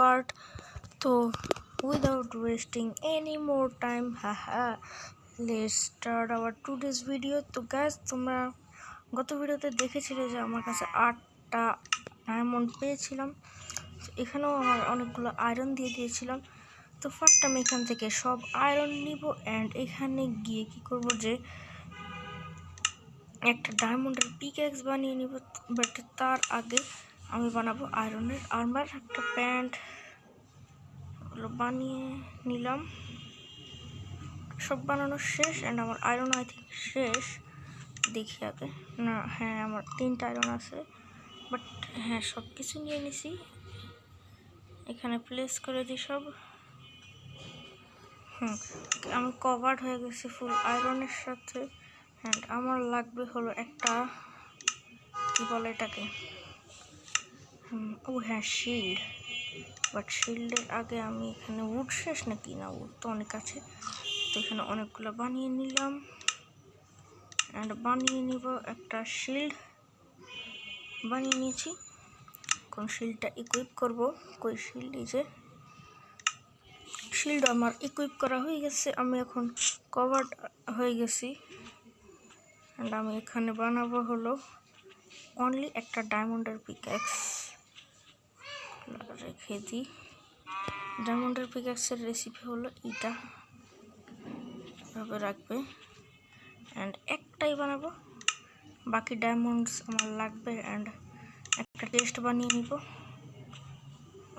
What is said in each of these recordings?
Part. তো without wasting any more time, haha, let's start our today's video. তো guys, তোমরা গত ভিডিওতে দেখেছিলে যে আমার কাছে 8টা ডায়মন্ড পেয়েছিলাম। এখানেও আমার অনেকগুলো আয়রন দিয়ে দিয়েছিলাম। তো ফার্স্ট আমি এখান থেকে সব আয়রন নিব অ্যান্ড এখানে গিয়ে কি করব যে একটা ডায়মন্ডের পিকঅ্যাক্স বানিয়ে নিব। বাট তার আগে আমি বানাবো আয়রনের আর্মার একটা প্যান্ট, বানিয়ে নিলাম। সব বানানো শেষ অ্যান্ড আমার আয়রন আই থিঙ্ক শেষ। দেখি আগে, না হ্যাঁ আমার 3টা আয়রন আছে, বাট হ্যাঁ সব কিছু নিয়ে নিছি। এখানে প্লেস করে দিই সব। আমি কভার্ড হয়ে গেছি ফুল আয়রনের সাথে। অ্যান্ড আমার লাগবে হলো একটা, কি বলে এটাকে, ও হ্যাঁ শিল্ড। বাট শিল্ডের আগে আমি এখানে উড শেষ নাকি, না উড তো অনেক আছে। তো এখানে অনেকগুলো বানিয়ে নিলাম অ্যান্ড বানিয়ে নিব একটা শিল্ড। বানিয়ে নিয়েছি, এখন শিল্ডটা ইকুইপ করব। কই শিল্ড, এই যে শিল্ড আমার ইকুইপ করা হয়ে গেছে। আমি এখন কভার্ড হয়ে গেছি অ্যান্ড আমি এখানে বানাবো হলো অনলি একটা ডায়মন্ডের পিকঅ্যাক্স। রেখে দিই। ডায়মন্ডের পিকঅ্যাক্সের রেসিপি হলো এইটা, এভাবে রাখবে অ্যান্ড একটাই বানাবো। বাকি ডায়মন্ডস আমার লাগবে অ্যান্ড একটা টেস্ট বানিয়ে নিব।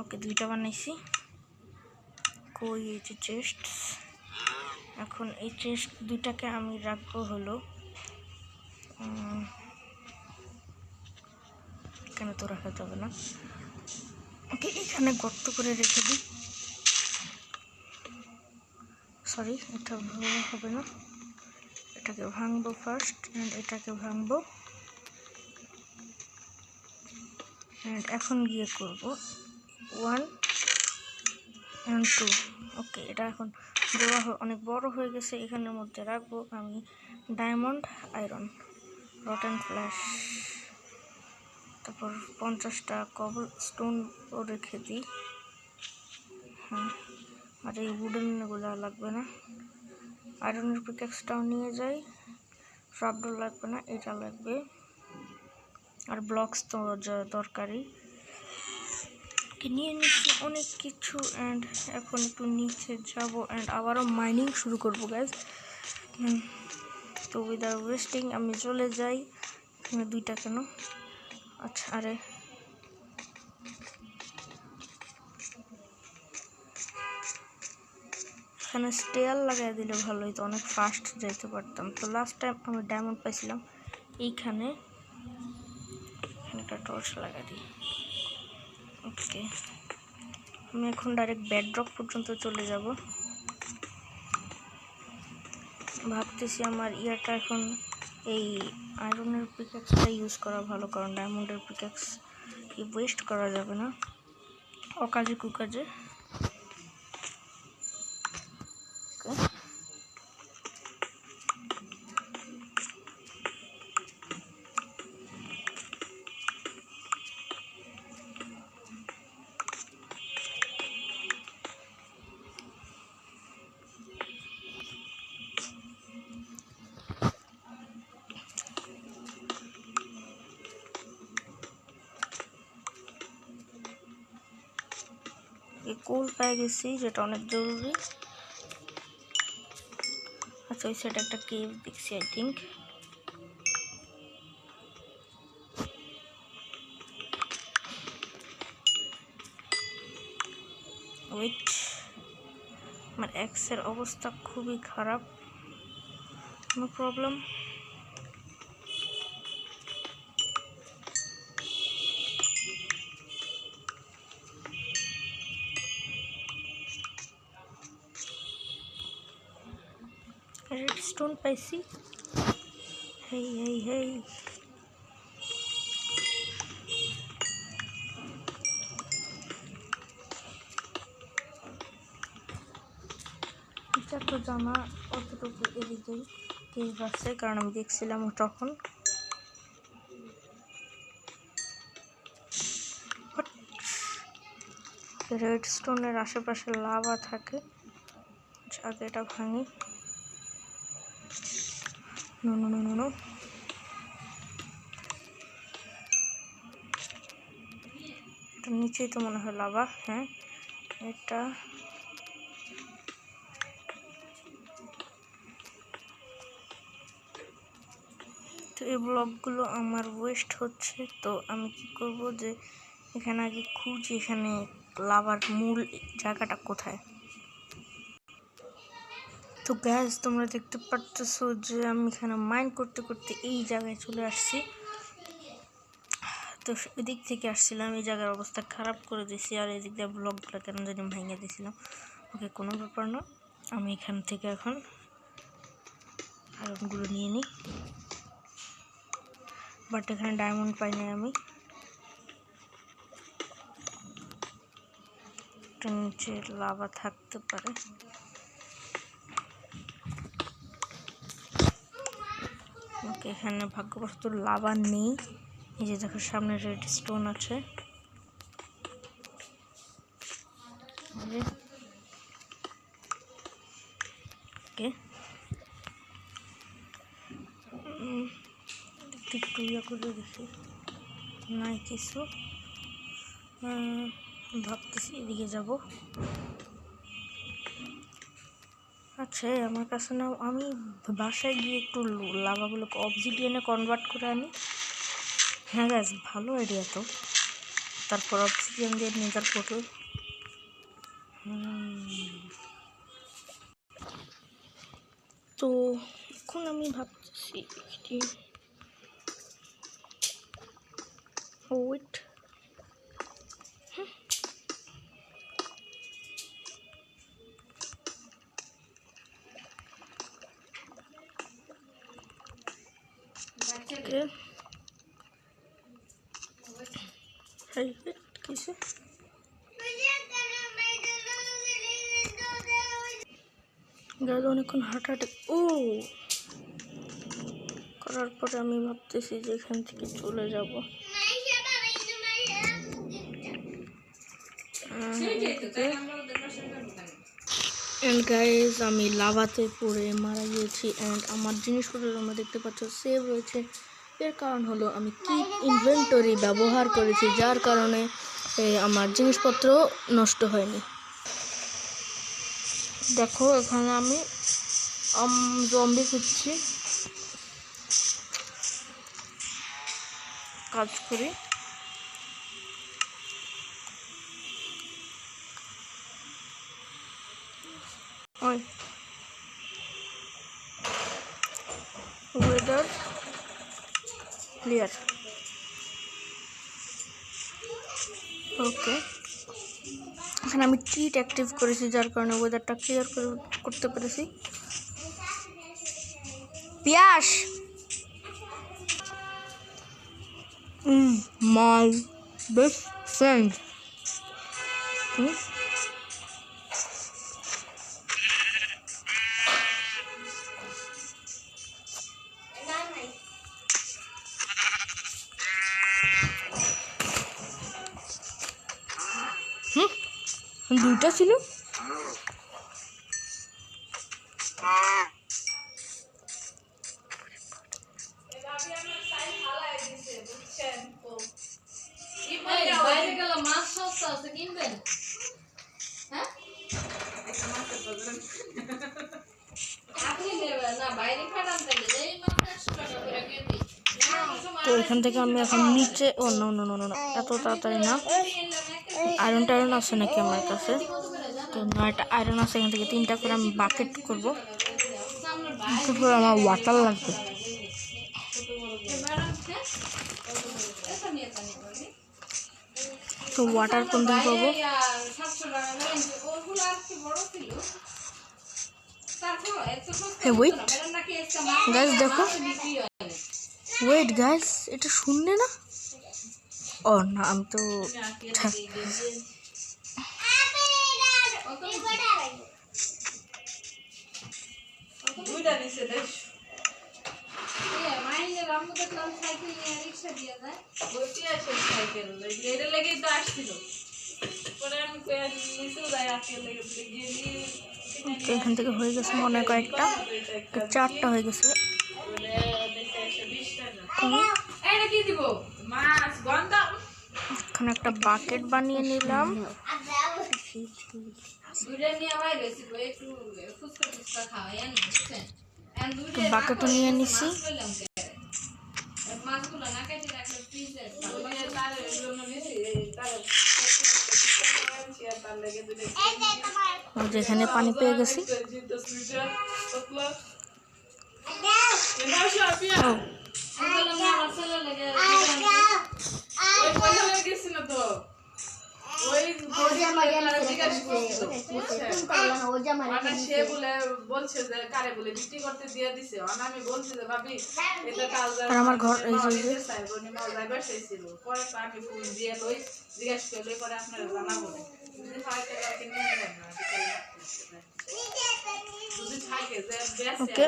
ওকে 2টা বানাইছি। কই এই যে চেস্ট, এখন এই চেস্ট 2টাকে আমি রাখবো হলো এখানে, তো রাখা যাবে না। ওকে এখানে গর্ত করে রেখে দিই। সরি, এটা হবে না, এটাকে ভাঙবো ফার্স্ট অ্যান্ড এটাকে ভাঙবো অ্যান্ড এখন গিয়ে করব 1 and 2। ওকে এটা এখন অনেক বড় হয়ে গেছে। এখানের মধ্যে রাখবো আমি ডায়মন্ড, আয়রন, রটেন ফ্ল্যাশ, তারপর 50টা কবল স্টোন রেখে দিই। আর এই উডেনগুলো লাগবে না। আয়রনের পিকঅ্যাক্সটাও নিয়ে যাই। ট্রাপডোর লাগবে না, এটা লাগবে। আর ব্লকস তো দরকারি। নিয়ে নিচ্ছি অনেক কিছু অ্যান্ড এখন একটু নিচে যাব অ্যান্ড আবারও মাইনিং শুরু করবো গাইজ। তো উইদাউট ওয়েস্টিং আমি চলে যাই। এখানে 2টা কেন, আচ্ছা আরে এখানে স্টেয়ার লাগাই দিলে ভালো হতো, অনেক ফাস্ট যেতে পারতাম। তো লাস্ট টাইম আমি ডায়মন্ড পাইছিলাম এইখানে। একটা টর্চ লাগাই দিই। ওকে আমি এখন ডাইরেক্ট বেডরক পর্যন্ত চলে যাব। ভাবতেছি আমার ইয়াটা এখন এই আয়রনের পিকঅ্যাক্সটা ইউজ করা ভালো, কারণ ডায়মন্ডের পিকঅ্যাক্স ওয়েস্ট করা যাবে না অকাজে কুকাজে। কোল পেয়ে গেছি, যেটা অনেক জরুরি। আচ্ছা ওই সাইডে একটা কেভ দেখছি আই থিঙ্ক। ওয়েট, আমার এক্সের অবস্থা খুবই খারাপ। নো প্রবলেম, রেডস্টোন পাইছি। হেই হেই হেই, এটা তো জানা অতটুকু এদিকেই কেভ আছে, কারণ আমি দেখছিলাম তখন। রেড স্টোনের আশেপাশে লাভা থাকে। আগে এটা ভাঙি। No no no no no, এটা নিচেই তো মনে হয় লাভা। হ্যাঁ, এটা তো এই ব্লকগুলো আমার ওয়েস্ট হচ্ছে। তো আমি কি করব যে এখানে আগে খুঁজি এখানে লাভার মূল জায়গাটা কোথায়। তো গ্যাস তোমরা দেখতে পারতেছো যে আমি এখানে মাইন করতে করতে এই জায়গায় চলে আসছি। তো এদিক থেকে আসছিলাম, এই জায়গার অবস্থা খারাপ করে দিয়েছি, আর এদিক দিয়ে ব্লকগুলো কেন জানি ভেঙে দিয়েছিলাম। ওকে, কোনো ব্যাপার না, আমি এখান থেকে এখন আয়রনগুলো নিয়ে নিই। বাট এখানে ডায়মন্ড পাই না আমি। নিচে লাভা থাকতে পারে। ওকে, এখানে ভাগ্যবশত লাভা নেই। এই যে দেখো সামনে রেড স্টোন আছে। ওকে, একটু ইয়ে করে দেখি, নাই কিছু। ভাবতেছি এদিকে যাব। আচ্ছা, আমার কাছে না, আমি বাসায় গিয়ে একটু লাভাগুলোকে অবজিডিয়ানে কনভার্ট করে আনি। হ্যাঁ গ্যাস, ভালো আইডিয়া তো। তারপর অবজিডিয়ান দিয়ে নেজার পোর্টাল। তো এখন আমি ভাবতেছি ওয়েট, কিসে গাড়ি অনেকক্ষণ হাঁটাহাঁটি করার পরে আমি ভাবতেছি যে এখান থেকে চলে যাব। অ্যান্ড গাইজ, আমি লাভাতে পড়ে মারা গিয়েছি। অ্যান্ড আমার জিনিসপত্র তোমরা দেখতে পাচ্ছ সেভ রয়েছে। এর কারণ হলো আমি কিপ ইনভেন্টরি ব্যবহার করেছি, যার কারণে আমার জিনিসপত্র নষ্ট হয়নি। দেখো এখানে আমি জম্বি খুঁজছি, কাজ করি। Weather clear. ওকে, এখানে আমি চিট অ্যাক্টিভ করেছি, যার কারণে ওয়েদারটা ক্লিয়ার করতে পেরেছি। পিয়াস মাই বেস্ট ফ্রেন্ড। দুইটা ছিল। তো এখান থেকে আমি এখন নিচে, ও নো নো নো নো, এত তাড়াতাড়ি না। আয়রন টায়রন আছে নাকি আমার কাছে? তো না, একটা আয়রন আছে, এখান থেকে 3টা করে আমি বাকেট করবো। আমার ওয়াটার লাগবে। তো ওয়াটার কোন দিন পাবো? ওয়েট গাইস, দেখো, ওয়েট গাইস, এটা শুনলে না? ও না, আমি তো তো এখান থেকে হয়ে গেছে মনে হয় কয়েকটা, 4টা হয়ে গেছে। এখানে একটা বাকেট বানিয়ে নিলাম। বাকেটও নিয়ে নিছি। যেখানে পানি পেয়ে গেছি। আর আমার ঘর এই যে ওকে,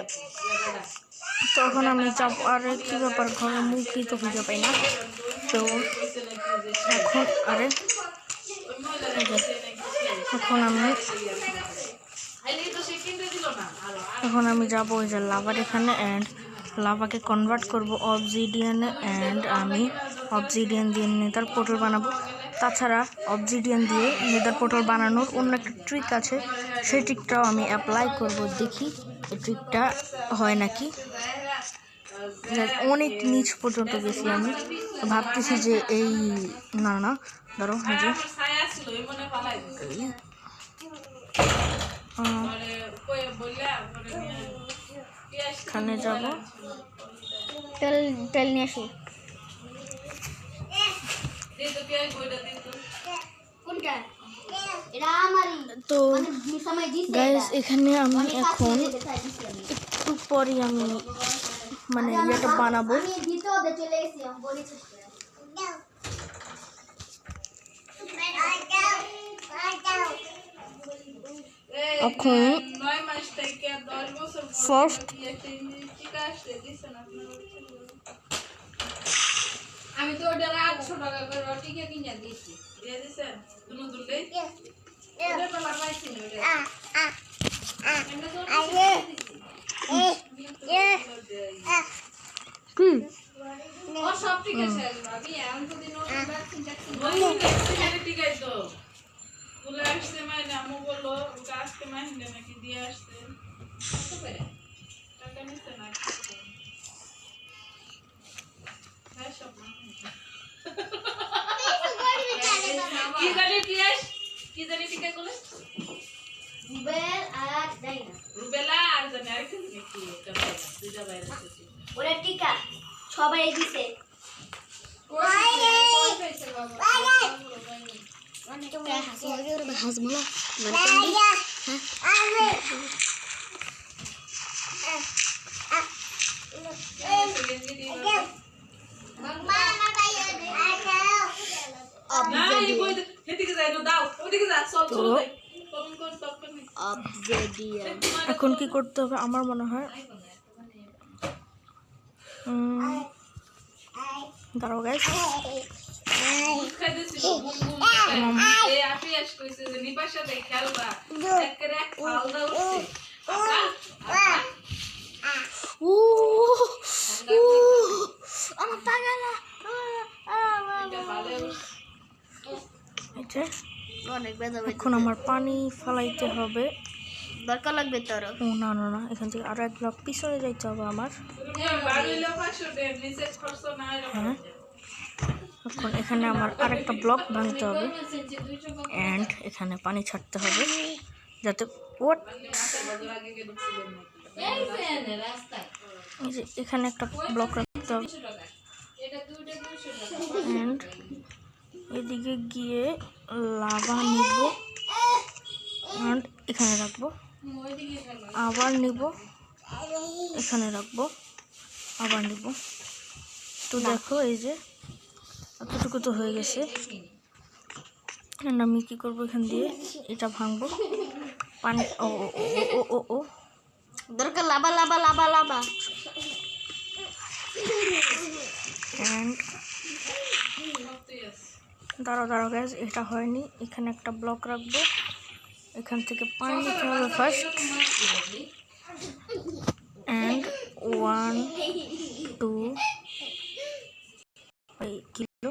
তখন আমি যাব। আর কি ব্যাপার, ঘরের মুখই তো খুঁজে পাই না। তো এখন এখন আমি যাব ওই যে লাভার এখানে, অ্যান্ড লাভাকে কনভার্ট করব অবজিডিয়ানে, অ্যান্ড আমি অবজিডিয়ান দিয়ে নেদার পোর্টাল বানাবো। তাছাড়া অবজিডিয়ান দিয়ে নেদার পোর্টাল বানানোর অন্য একটা ট্রিক আছে, সেই ট্রিকটাও আমি অ্যাপ্লাই করব। দেখি এই ট্রিকটা হয় নাকি। অনেক নিচ পর্যন্ত গেছি আমি, ভাবতেছি যে এই না ধরো যে এখানে যাব, তেল নিয়ে আসি। তো গাইস, এখানে আমি এখন একটু পরে আমি মানে ইয়েটা বানাবো। এখন ফার্স্ট আমি তো ওটা 800 টাকা করে রটিকে কিনে দিয়েছি, দিয়ে দিছেন তুমি দুললে ওটা তো লাগাইছি ওটা কি ও সব ঠিক আছে ভাবি, এখন তো দিন ওটা ওই ঠিক আছে তো বলে আসছে মানে আমু বললো ওটা আজকে মাইনে নাকি দিয়ে আসছে কত করে টাকা নিতে না হ্যাঁ সব কি জানি টিকা বলে রুবেলা আর জানি আরেকটা কি একটা দুইটা বাইরে আছে ওরা টিকা সবাই দিছে। এখন কি করতে হবে আমার মনে হয়, দাঁড়াও গাইস, এখন আমার পানি ফালাইতে হবে, দরকার লাগবে তোর। ও না এখান থেকে আরো 1 ব্লক পিছনে যাইতে হবে আমার। হ্যাঁ, এখন এখানে আমার আরেকটা ব্লক ভাঙতে হবে, অ্যান্ড এখানে পানি ছাড়তে হবে যাতে এখানে একটা ব্লক রাখতে হবে, অ্যান্ড এদিকে গিয়ে লাভা নিব, অ্যান্ড এখানে রাখবো, আবার নিব, এখানে রাখবো, আবার নিব। তো দেখো এই যে এতটুকু তো হয়ে গেছে। আমি কি করবো, এখান দিয়ে এটা ভাঙবো, পানি ও ও ও ও দরকার lava lava lava lava. And দাঁড়াও গ্যাস, এটা হয়নি। এখানে একটা ব্লক রাখবো, এখান থেকে পানি নিতে হবে ফার্স্ট, অ্যান্ড 1 2 কিলো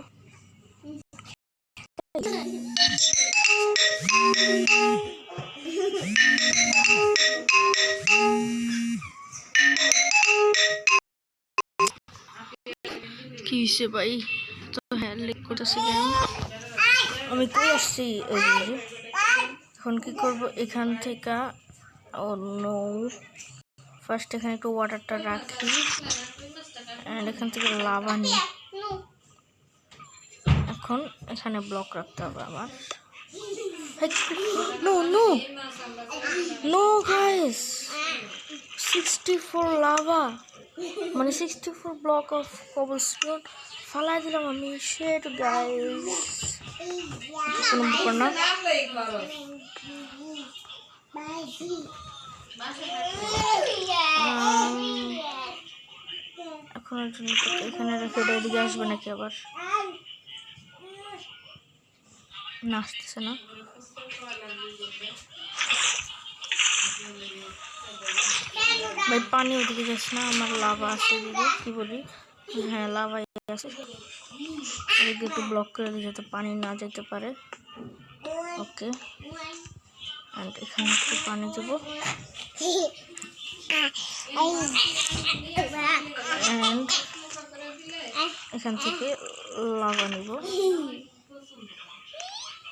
কি হয়েছে ভাই? তো হ্যাঁ লিক করতেছি কেন? আমি কই আসছি? এই যে এখন কি করব, এখান থেকে ফার্স্ট এখানে একটু ওয়াটারটা রাখি, অ্যান্ড এখান থেকে লাভা নিই। এখন এখানে ব্লক রাখতে হবে আমার। No no no guys, 64 lava, মানে 64 ব্লক অফ কবলস্টোন ফালাই দিলাম আমি। শেট গাইস, কোনো ব্যাপার না। এখন এখানে রেখে এদিকে আসবে নাকি আবার? না, আসতেছে না। ভাই পানি ওদিকে যাচ্ছে না, আমার লাভা আছে দিদি, কি বলি, হ্যাঁ লাভাই আছে। এদিকে একটু ব্লক করে দিই যাতে পানি না যেতে পারে। ওকে, অ্যান্ড এখানে একটু পানি দেবো, অ্যান্ড এখান থেকে লাভা নিব,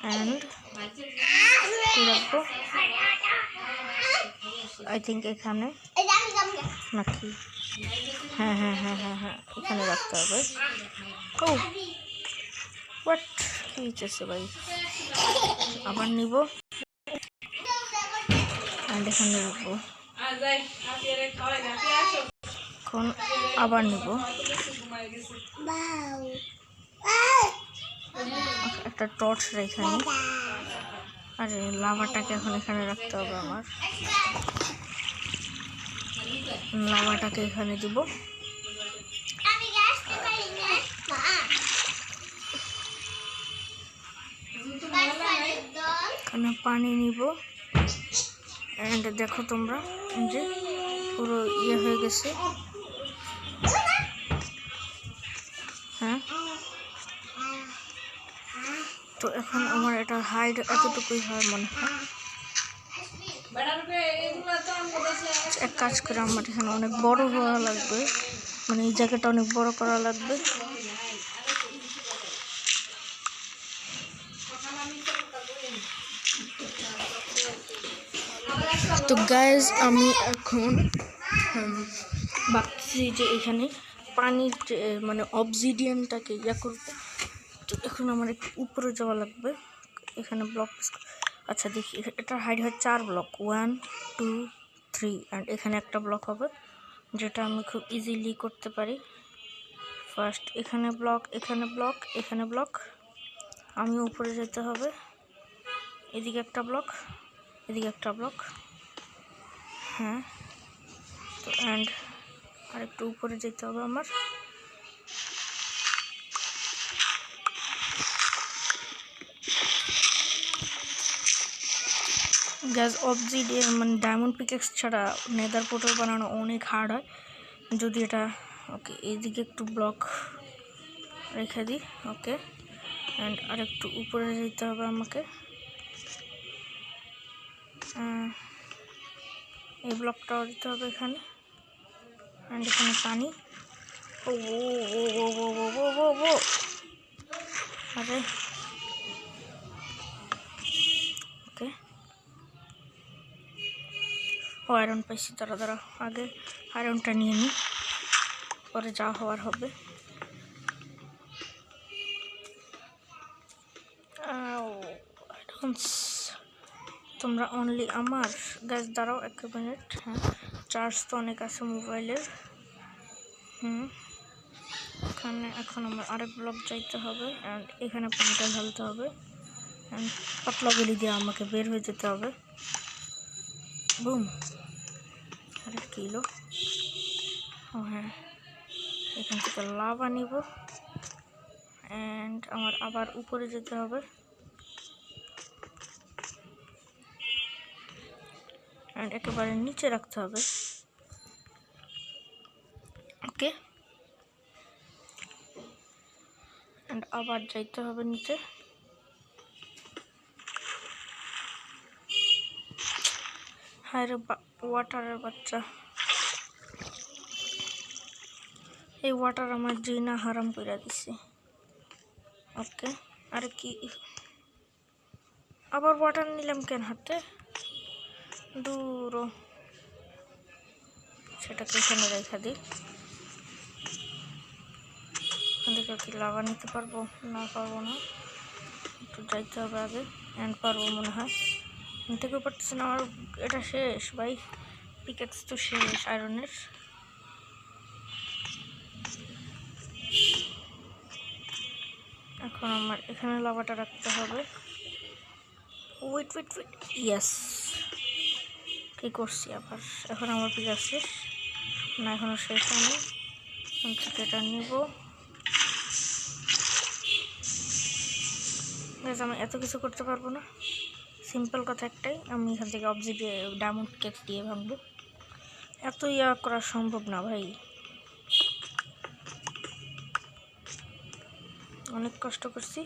অ্যান্ড রাখবো আই থিঙ্ক এখানে নাকি, হ্যাঁ এখানে রাখতে হবে। ও হোয়াট, কি হচ্ছে ভাই? আবার নিব, অ্যান্ড এখানে রাখবো। এখন আবার নিব, একটা টর্চ এখানে, আরে লাভাটাকে এখন এখানে রাখতে হবে আমার। লাভাটাকে এখানে দিব, এখানে পানি নিব, অ্যান্ড দেখো তোমরা যে পুরো ইয়ে হয়ে গেছে। হ্যাঁ, তো এখন আমার এটা হাইট এতটুকুই হয় মনে হয়। এক কাজ করে আমার এখানে অনেক বড় হওয়া লাগবে, মানে এই জায়গাটা অনেক বড় করা লাগবে। তো গাইজ আমি এখন ভাবছি যে এখানে পানির মানে অবজিডিয়ানটাকে ইয়া করবো। তো এখন আমার একটু উপরে যাওয়া লাগবে, এখানে ব্লক, আচ্ছা দেখি এটার হাইট হয় 4 ব্লক, 1 2 3, অ্যান্ড এখানে একটা ব্লক হবে যেটা আমি খুব ইজিলি করতে পারি। ফার্স্ট এখানে ব্লক, এখানে ব্লক, এখানে ব্লক, আমি উপরে যেতে হবে, এদিকে একটা ব্লক, এদিকে একটা ব্লক, হ্যাঁ। তো অ্যান্ড আরেকটু উপরে যেতে হবে আমার, গ্যাস অবজিডিয়ান মানে ডায়মন্ড পিকেক্স ছাড়া নেদার পোর্টাল বানানো অনেক হার্ড হয় যদি এটা। ওকে, এইদিকে একটু ব্লক রেখে দিই, ওকে, অ্যান্ড আরেকটু উপরে যেতে হবে আমাকে, এই ব্লকটাও দিতে হবে এখানে, অ্যান্ড এখানে পানি। ও ও ও ও ও ও ও ও, আরে ওকে, ও আয়রন পাইছি, দাঁড়া আগে আয়রনটা নিয়ে নিই, পরে যা হওয়ার হবে। তোমরা অনলি আমার গ্যাস দাঁড়াও 1 মিনিট, হ্যাঁ চার্জ তো অনেক আছে মোবাইলের। এখানে এখন আমার আরেক ব্লক যাইতে হবে, অ্যান্ড এখানে পানিটা ঢালতে হবে, অ্যান্ড পাতলা গলি দিয়ে আমাকে বের হয়ে যেতে হবে। বুম, আরেক কিলো, ও হ্যাঁ, এখান থেকে লাভা নিব, অ্যান্ড আমার আবার উপরে যেতে হবে, অ্যান্ড একেবারে নিচে রাখতে হবে। ওকে, অ্যান্ড আবার যাইতে হবে নিচে। হায় রে ওয়াটারের বাচ্চা, এই ওয়াটার আমার জিনা হারাম করে দিছে। ওকে, আর কি আবার ওয়াটার নিলাম কেন হাতে, দূর, সেটাকে এখানে রেখে দিই। এখান থেকে কি লাভা নিতে পারবো? না, পারবো না, একটু যাইতে হবে আগে। অ্যান্ড পারবো মনে হয়, এখান থেকেও পারতেছি না। আমার এটা শেষ ভাই, পিকেক্স তো শেষ আয়রনের। এখন আমার এখানে লাভাটা রাখতে হবে। ওয়েট ওয়েট ওয়েট, ইয়েস, কি করছি আবার। এখন আমার পিকেক্স শেষ না, এখনও শেষ হয়নি। এখন থেকে এটা নিব। আমি এত কিছু করতে পারবো না, সিম্পল কথা একটাই, আমি এখান থেকে ডায়মন্ড কেক দিয়ে ভাঙবো। এত ইয়া করা সম্ভব না ভাই, অনেক কষ্ট করছি।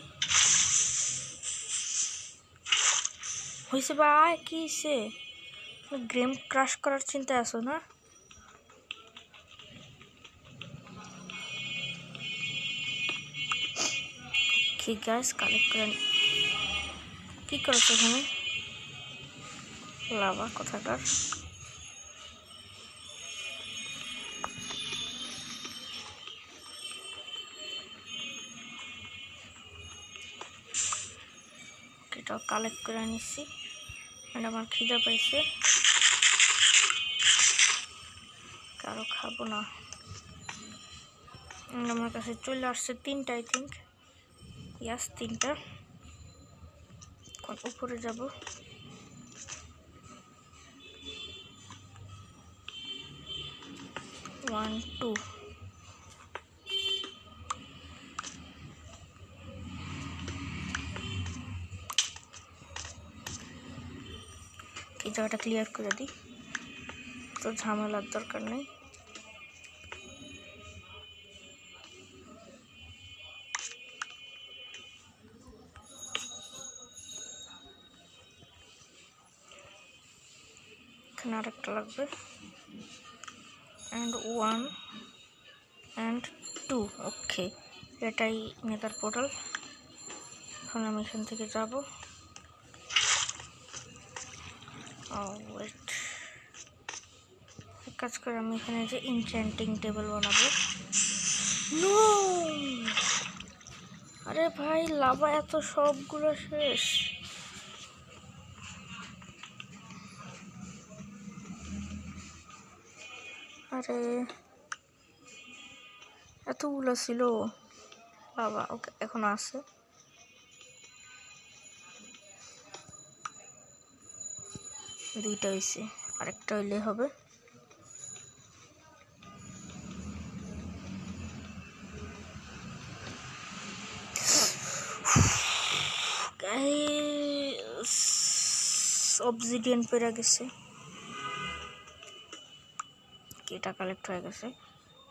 হয়েছে ভাই, কি হয়েছে? গেম ক্রাশ করার চিন্তা আছো না? ঠিক গাছ কালেক্ট করেন, কি করছো এখানে? লাভা কোথাকার। এটাও কালেক্ট করে নিচ্ছি, আমার খিদে পাইছে, কারো খাবো না। আমার কাছে চলে আসছে 3টা, আই থিঙ্ক, ইয়াস 3টা। এখন উপরে যাব, ওয়ান টু। এই জায়গাটা ক্লিয়ার করে দিই, তো ঝামেলার দরকার নেই। এখানে আরেকটা লাগবে, অ্যান্ড 1 অ্যান্ড 2। ওকে, এটাই নেতার পোর্টাল। এখন আমি এখান থেকে যাব। ওয়েট, এক কাজ করে আমি এখানে যে ইনচ্যান্টিং টেবিল বানাবো। নো, আরে ভাই, লাভা এত সবগুলো শেষ। আরে এতগুলো ছিল বাবা। ওকে, এখন আছে, দুইটা হয়েছে, আরেকটা হইলে হবে। অবজিডিয়ান পেরা গেছে, এটা কালেক্ট হয়ে গেছে,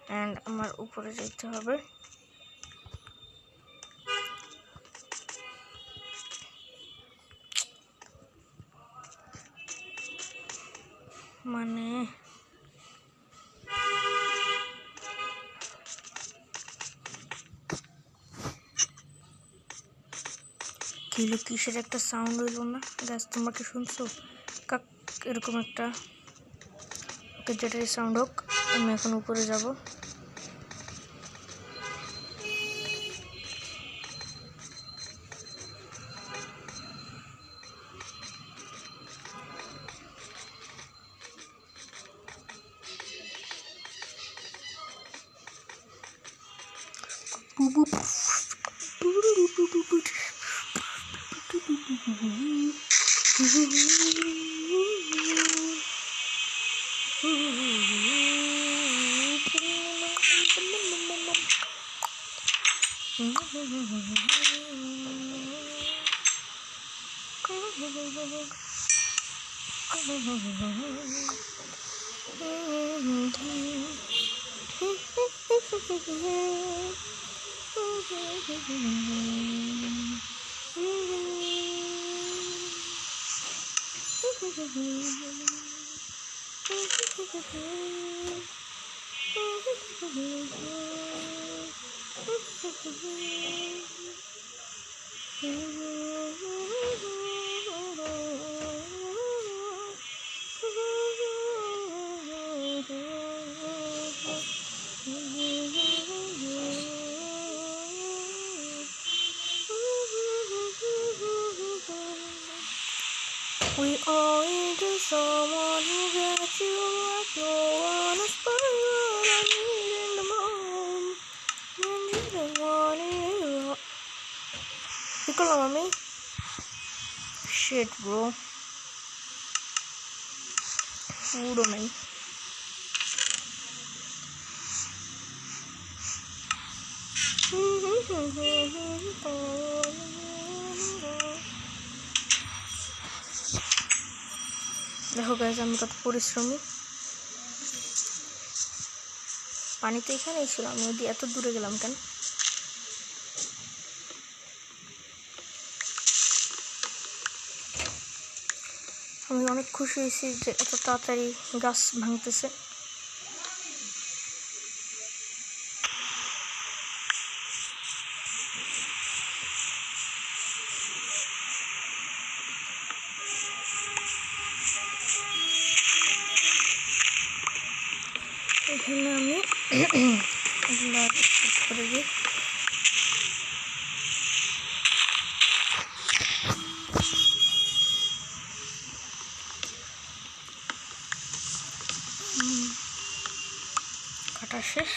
অ্যান্ড আমার উপরে যেতে হবে। মানে কিলো কিসের একটা সাউন্ড হইল না গাছ, তোমরা কি শুনছো? কাক এরকম একটা। ওকে, যেটারই সাউন্ড হোক, আমি এখন উপরে যাব। We owe it to someone who gets you like no one else but you. I need in the moment when you don't want it. Pick up, mommy. Shit, bro. Food on me. দেখো guys আমি কত পরিশ্রমী। পানি তো এখানেই ছিল, আমি ওই এত দূরে গেলাম কেন? আমি অনেক খুশি হয়েছি যে এত তাড়াতাড়ি গাছ ভাঙতেছে। এখানে আমি এগুলো সেট করে দিই। কাটা শেষ,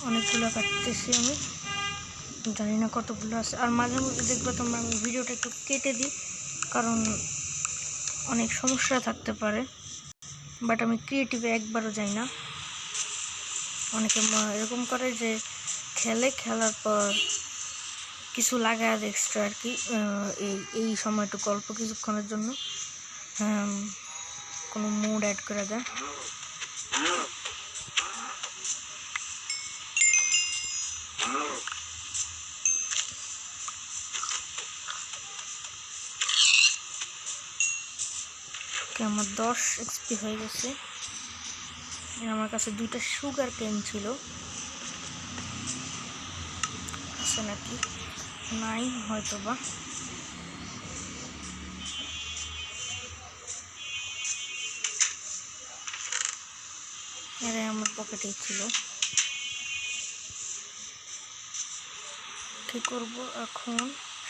অনেকগুলো কাটতেছি আমি, জানি না কতগুলো আছে। আর মাঝে মধ্যে দেখবে তোমরা আমি ভিডিওটা একটু কেটে দিই, কারণ অনেক সমস্যা থাকতে পারে। বাট আমি ক্রিয়েটিভে একবারও যাই না। অনেকে এরকম করে যে খেলার পর কিছু লাগায় এক্সট্রা আর কি, এই সময়টুকু অল্প কিছুক্ষণের জন্য কোনো মুড অ্যাড করে দেয়। আমার 10 XP হয়ে গেছে। আমার কাছে 2টা সুগার কেন ছিল, আছে নাকি নাই হয়তো বা। এরা আমার পকেটেই ছিল। কি করব এখন?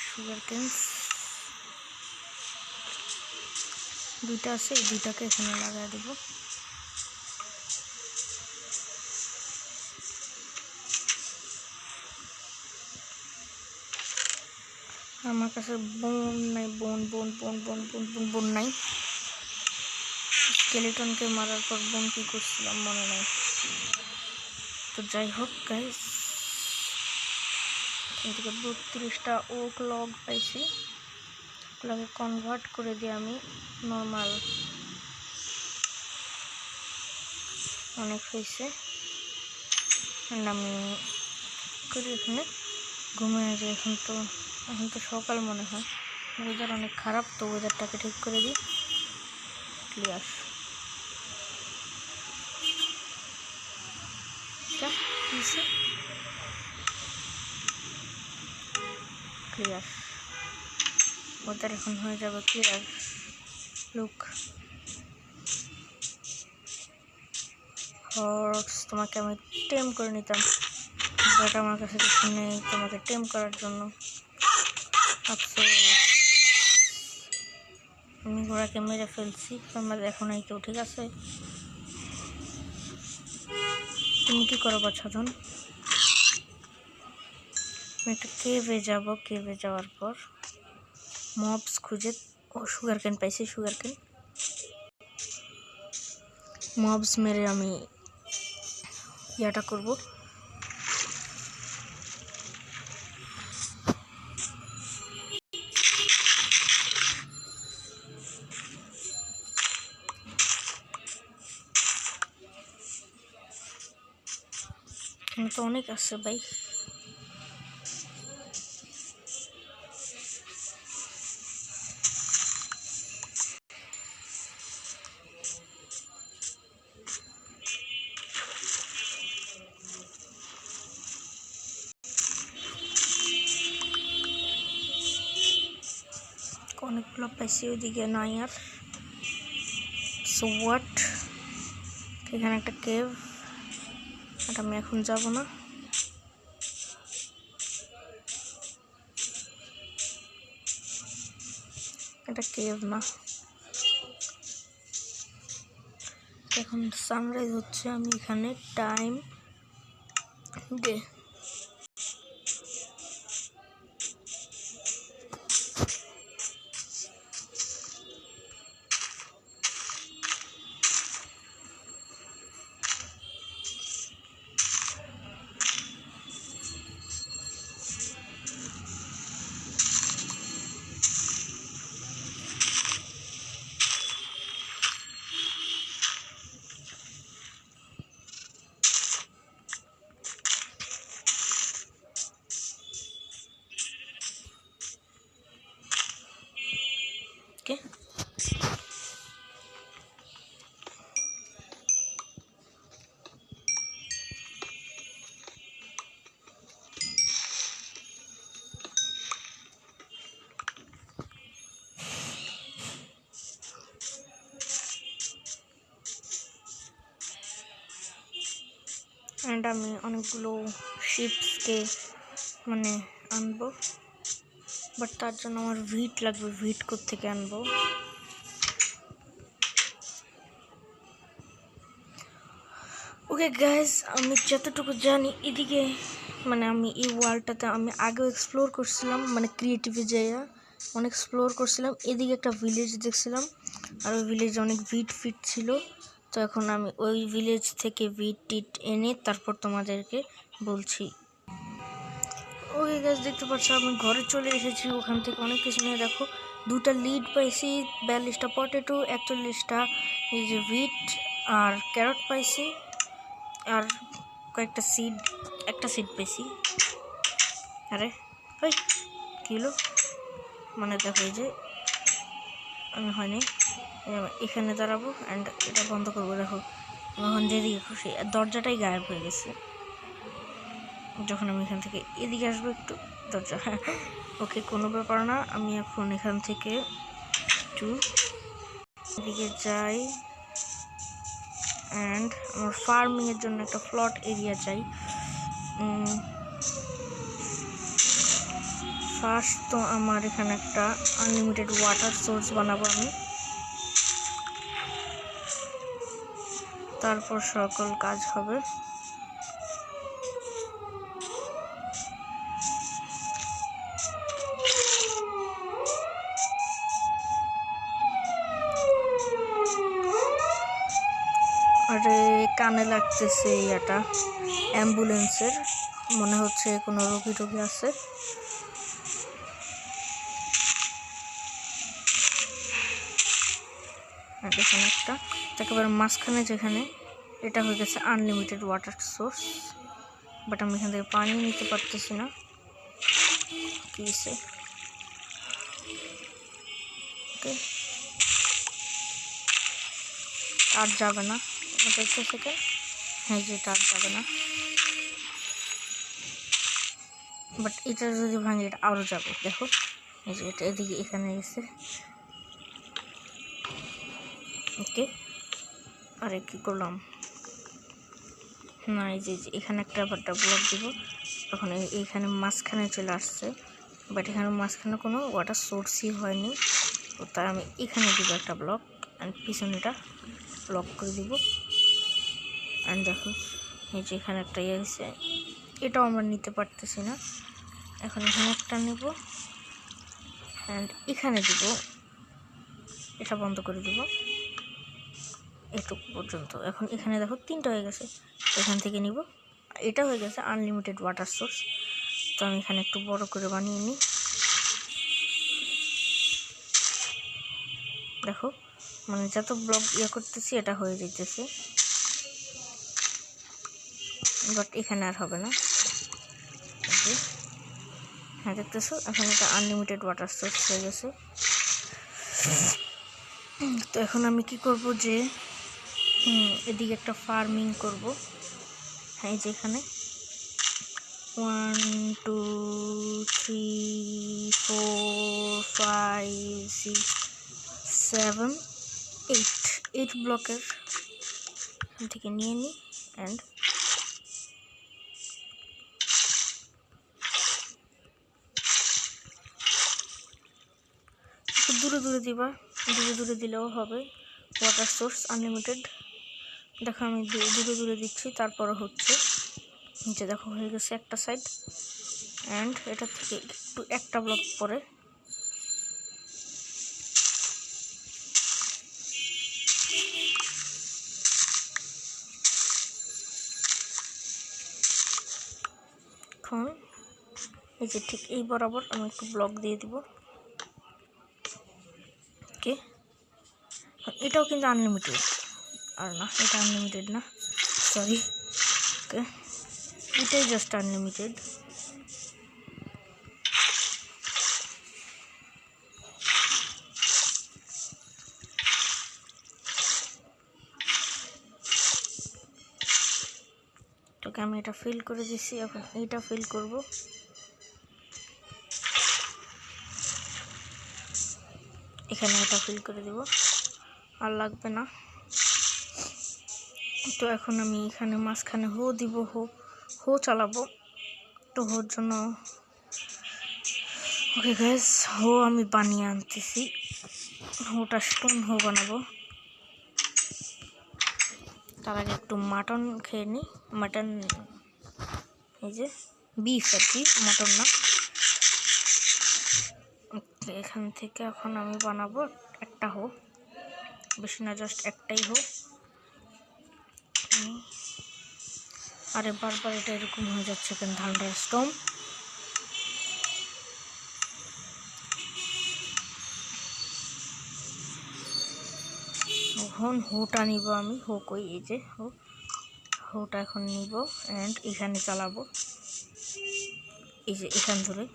সুগার কেন 2টা আছে, এই 2টাকে এখানে লাগাই দেবো। আমার কাছে বোন নাই, বোন নাই। স্কেলিটনকে মারার পর বোন কি করছিলাম মনে নাই। তো যাই হোক গাইস, এখান থেকে 32টা ওক লগ পাইছি। ওগুলোকে কনভার্ট করে দিয়ে আমি নর্মাল, অনেক হয়েছে। আমি করি এখানে ঘুমিয়ে যাই। এখন তো সকাল মনে হয়, ওয়েদার অনেক খারাপ, তো ওয়েদারটাকে ঠিক করে দিই। ক্লিয়ার ক্লিয়ার ওয়েদার এখন হয়ে যাবে ক্লিয়ার। লুক হর্স, তোমাকে আমি টেম করে নিতাম, বাট আমার কাছে কিছু নেই তোমাকে টেম করার জন্য। আফসোস, আমি ঘোড়াকে মেরে ফেলছি, তোমরা দেখো নাই কেউ, ঠিক আছে? তুমি কি করো বাছাধন? আমি একটা কেভে যাব, কেভে যাওয়ার পর মবস খুঁজে, ও সুগার কেন পাইছি, সুগার কেন মবস মেরে আমি ইয়াটা করব। এখানে তো অনেক আছে ভাই। অনেকগুলো পাইছি, ওইদিকে নাই আর। সো হোয়াট, এখানে একটা কেভ, এটা আমি এখন যাব না। এটা কেভ না। এখন সানরাইজ হচ্ছে, আমি এখানে টাইম ডে। ওকে, অ্যান্ড আমি অনেকগুলো শিপসকে মানে আনবো, বাট তার জন্য আমার ভিট লাগবে। ভিট কোত্থেকে আনবো? ওকে গাইজ, আমি যতটুকু জানি এদিকে মানে আমি এই ওয়ার্ল্ডটাতে আমি আগেও এক্সপ্লোর করছিলাম, মানে ক্রিয়েটিভে যাইয়া অনেক এক্সপ্লোর করছিলাম। এদিকে একটা ভিলেজ দেখছিলাম, আর ওই ভিলেজে অনেক ভিট ফিট ছিল। তো এখন আমি ওই ভিলেজ থেকে ভিট টিট এনে তারপর তোমাদেরকে বলছি। ওকে গাইজ, দেখতে পাচ্ছ আমি ঘরে চলে এসেছি। ওখান থেকে অনেক কিছু নিয়ে দেখো, 2টা লিড পাইছি, 42টা পটেটো, 41টা এই যে ভিট আর ক্যারট পাইছি, আর কয়েকটা সিড, একটা সিড পেয়েছি। আরে ওই কী হলো, মানে দেখো এই যে আমি হয়নি, এখানে দাঁড়াবো অ্যান্ড এটা বন্ধ করবো। দেখো এখন যেদিকে খুশি দরজাটাই গায়েব হয়ে গেছে। যখন আমি এখান থেকে এদিকে আসবো একটু, দরজা, হ্যাঁ ওকে, কোনো ব্যাপার না। আমি এখন এখান থেকে একটু এদিকে যাই অ্যান্ড আমার ফার্মিংয়ের জন্য একটা প্লট এরিয়া চাই। ফার্স্ট তো আমার এখানে একটা আনলিমিটেড ওয়াটার সোর্স বানাবো আমি, তারপর সকল কাজ হবে। আরে কানে লাগতেছে এটা অ্যাম্বুলেন্সের, মনে হচ্ছে কোনো রোগী টোগী আছে। এখানে একটা একেবারে মাঝখানে, যেখানে এটা হয়ে গেছে আনলিমিটেড ওয়াটার সোর্স, বাট আমি এখান থেকে পানি নিতে পারতেছি না। কিসে ওকে, আর যাবে না, দেখতে সেকেন্ড, হ্যাঁ যেটা আর যাবে না, বাট এটা যদি ভাঙে এটা আরও যাবে। দেখো এই যে এটা এদিকে এখানে গেছে। ওকে, আরে কী করলাম না, এই যে এখানে একটা ব্লক দিব, তখন এইখানে মাঝখানে চলে আসছে, বাট এখানে মাঝখানে কোনো ওয়াটার সোর্সই হয়নি। তো তাই আমি এখানে দিব একটা ব্লক অ্যান্ড পিছনেটা ব্লক করে দিব। অ্যান্ড দেখো এই যে এখানে একটা ইয়ে আছে, এটাও আমরা নিতে পারতেছি না। এখন এখানে একটা নেব অ্যান্ড এখানে দিব, এটা বন্ধ করে দিব এটুকু পর্যন্ত। এখন এখানে দেখো 3টা হয়ে গেছে, এখান থেকে নিব, এটা হয়ে গেছে আনলিমিটেড ওয়াটার সোর্স। তো আমি এখানে একটু বড় করে বানিয়ে নিই। দেখো মানে যত ব্লক ইয়ে করতেছি এটা হয়ে যেতেছে। বাট এখানে আর হবে না। হ্যাঁ দেখতেছো এখন এটা আনলিমিটেড ওয়াটার সোর্স হয়ে গেছে। তো এখন আমি কি করব যে এদিকে একটা ফার্মিং করব। হ্যাঁ এই যে এখানে 1 2 3 4 5 6 7 8 ব্লকের এখান থেকে নিয়ে নিই অ্যান্ড দূরে দূরে দিবা, দূরে দূরে দিলেও হবে। Water source unlimited. দেখো আমি দূরে দূরে দিচ্ছি তারপরে হচ্ছে নিচে দেখো হয়ে গেছে একটা সাইড। অ্যান্ড এটা থেকে একটু একটা ব্লক পরে এখন এই যে ঠিক এই বরাবর আমি একটু ব্লক দিয়ে দিব। ওকে এটাও কিন্তু আনলিমিটেড, আর না এটা আনলিমিটেড না, সরি। ওকে এটাই জাস্ট আনলিমিটেড। তোকে আমি এটা ফিল করে দিচ্ছি, এখন এইটা ফিল করব। এখানে এটা ফিল করে দেব, আর লাগবে না। তো এখন আমি এখানে মাঝখানে হো দিব, হো চালাবো। তো হোর জন্য ওকে গাইস হো আমি বানিয়ে আনতেছি। হোটা স্টোন হো বানাবো। তার আগে একটু মাটন খেয়ে নিই। মাটন এই যে বিফ আর কি, মাটন না। এখান থেকে এখন আমি বানাবো একটা হো, বেশি না জাস্ট একটাই হো। আরে বারবার এটা এরকম হয়ে যাচ্ছে কেন? ধানটার স্টোম এখন হোটা নিব আমি। হো কই? এই যে হোটা এখন নিব অ্যান্ড এখানে চালাবো, এই যে এখান ধরে।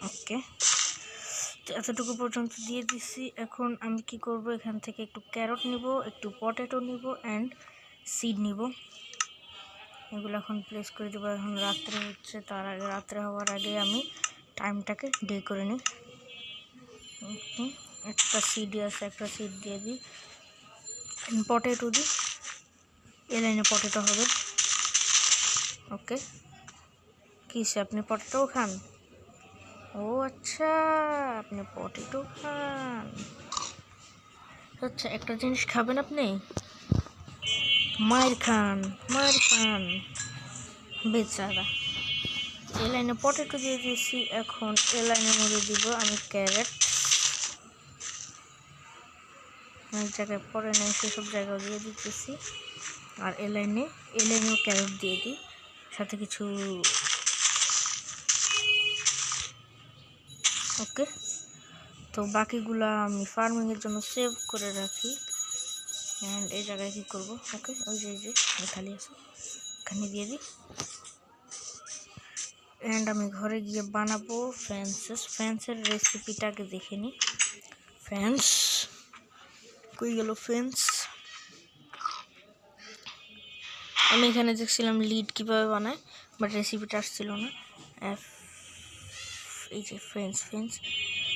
ওকে এতটুকু পর্যন্ত দিয়ে দিছি। এখন আমি কি করব, এখান থেকে একটু ক্যারট নিব, একটু পটেটো নিব অ্যান্ড সিড নিব। এগুলো এখন প্লেস করে দেবো। এখন রাত্রে হচ্ছে, তার আগে রাত্রে হওয়ার আগে আমি টাইমটাকে ডে করে নিই। একটা সিড আছে, একটা সিড দিয়ে দিই, পটেটো দিই। এ লাইনে পটেটো হবে। ওকে কিসে আপনি পটেটো খান? ও আচ্ছা আপনি পটেটো খান। আচ্ছা একটা জিনিস খাবেন আপনি, মায়ের খান, মায়ের খান বেচারা। এ লাইনে পটেটো দিয়ে দিয়েছি। এখন এ লাইনের মধ্যে দিব আমি ক্যারেট। অনেক জায়গায় পরে নেই, সেসব জায়গাও দিয়ে দিতেছি। আর এ লাইনেও ক্যারেট দিয়ে দিই, সাথে কিছু। ওকে তো বাকিগুলা আমি ফার্মিংয়ের জন্য সেভ করে রাখি। অ্যান্ড এই জায়গায় কী করবো, ওকে ওই যে খালি আছে এখানে দিয়ে দিই। অ্যান্ড আমি ঘরে গিয়ে বানাবো ফ্যান্সের রেসিপিটাকে দেখে নিই। ফ্যান্স কই গেল? ফ্যান্স আমি এখানে দেখছিলাম লিড কীভাবে বানায়, বাট রেসিপিটা আসছিল না। এই যে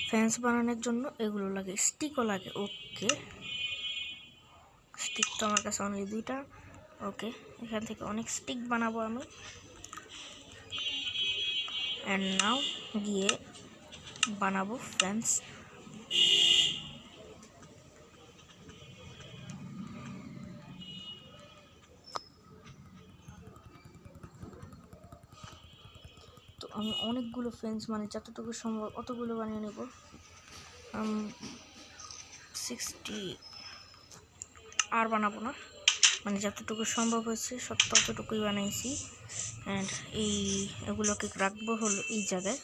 ফ্যান্স বানানোর জন্য এগুলো লাগে, স্টিকও লাগে। ওকে স্টিক তো আমার কাছে অনলি 2টা। ওকে এখান থেকে অনেক স্টিক বানাবো আমি। অ্যান্ড নাও গিয়ে বানাবো ফ্যান্স। তো আমি অনেকগুলো ফেন্স মানে যতটুকু সম্ভব অতগুলো বানিয়ে নেব। 60 আর বানাবো না, মানে যতটুকু সম্ভব হয়েছে ততটুকুই বানাইছি। অ্যান্ড এগুলোকে রাখবো হলো এই জায়গায়।